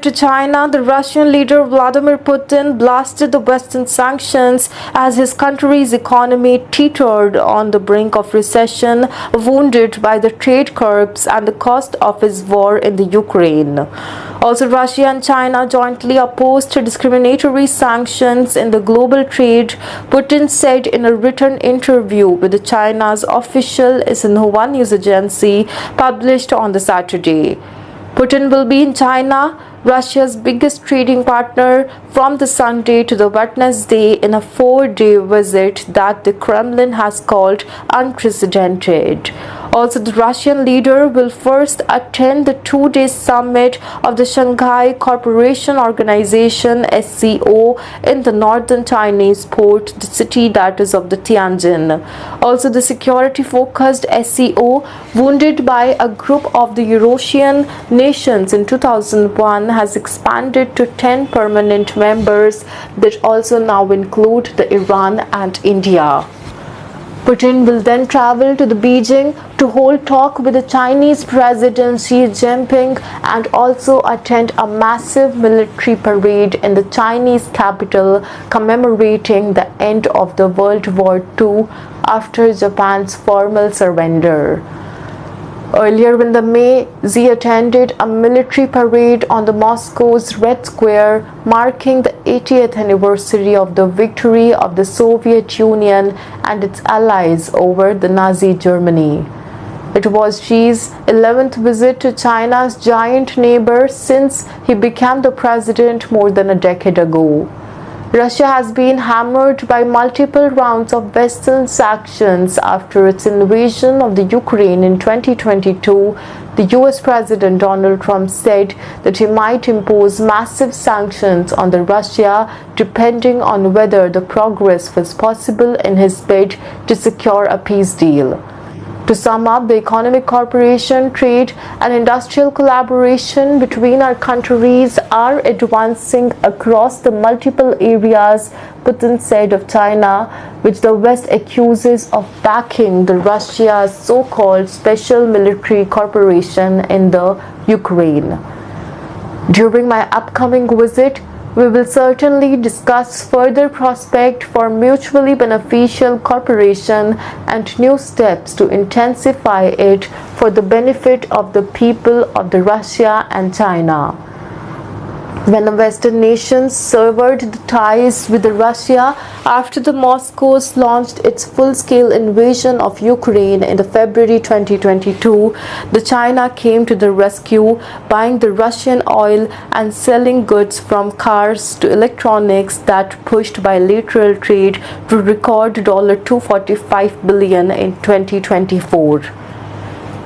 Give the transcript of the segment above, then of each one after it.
To China, the Russian leader Vladimir Putin blasted the Western sanctions as his country's economy teetered on the brink of recession, wounded by the trade curbs and the cost of his war in the Ukraine. Also, Russia and China jointly opposed discriminatory sanctions in the global trade, Putin said in a written interview with China's official Xinhua news agency published on the Saturday. Putin will be in China, Russia's biggest trading partner, from the Sunday to the Wednesday in a 4-day visit that the Kremlin has called unprecedented. Also, the Russian leader will first attend the 2-day summit of the Shanghai Cooperation Organization (SCO) in the northern Chinese port, the city that is of the Tianjin. Also, the security-focused SCO, wounded by a group of the Eurasian nations in 2001, has expanded to 10 permanent members that also now include the Iran and India. Putin will then travel to the Beijing to hold talk with the Chinese President Xi Jinping and also attend a massive military parade in the Chinese capital commemorating the end of the World War II after Japan's formal surrender. Earlier in the May, Xi attended a military parade on the Moscow's Red Square, marking the 80th anniversary of the victory of the Soviet Union and its allies over the Nazi Germany. It was Xi's 11th visit to China's giant neighbor since he became the president more than a decade ago. Russia has been hammered by multiple rounds of Western sanctions after its invasion of the Ukraine in 2022. The US President Donald Trump said that he might impose massive sanctions on the Russia depending on whether the progress was possible in his bid to secure a peace deal. To sum up, the economic cooperation, trade and industrial collaboration between our countries are advancing across the multiple areas, Putin said of China, which the West accuses of backing the Russia's so-called special military corporation in the Ukraine. During my upcoming visit, we will certainly discuss further prospects for mutually beneficial cooperation and new steps to intensify it for the benefit of the people of the Russia and China. When the Western nations severed the ties with Russia after the Moscow launched its full-scale invasion of Ukraine in February 2022, the China came to the rescue, buying the Russian oil and selling goods from cars to electronics that pushed bilateral trade to record $245 billion in 2024.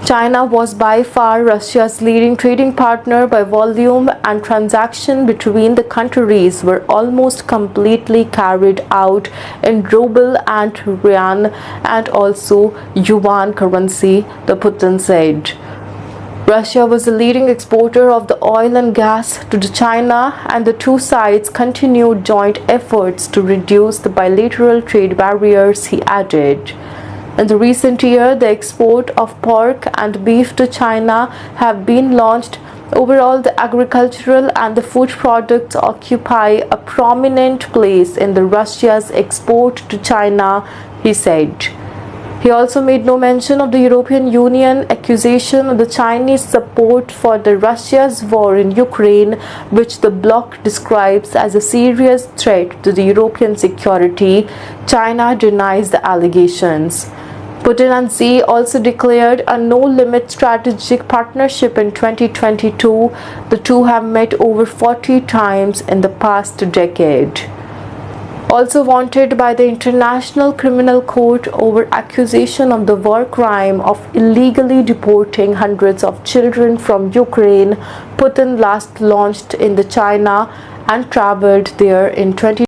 China was by far Russia's leading trading partner by volume, and transactions between the countries were almost completely carried out in ruble and yuan and also yuan currency, the Putin said. Russia was the leading exporter of the oil and gas to China, and the two sides continued joint efforts to reduce the bilateral trade barriers, he added. In the recent year, the export of pork and beef to China have been launched. Overall, the agricultural and the food products occupy a prominent place in the Russia's export to China, he said. He also made no mention of the European Union accusation of the Chinese support for the Russia's war in Ukraine, which the bloc describes as a serious threat to the European security. China denies the allegations. Putin and Xi also declared a no-limit strategic partnership in 2022. The two have met over 40 times in the past decade. Also wanted by the International Criminal Court over accusation of the war crime of illegally deporting hundreds of children from Ukraine, Putin last launched in the China and traveled there in 2022.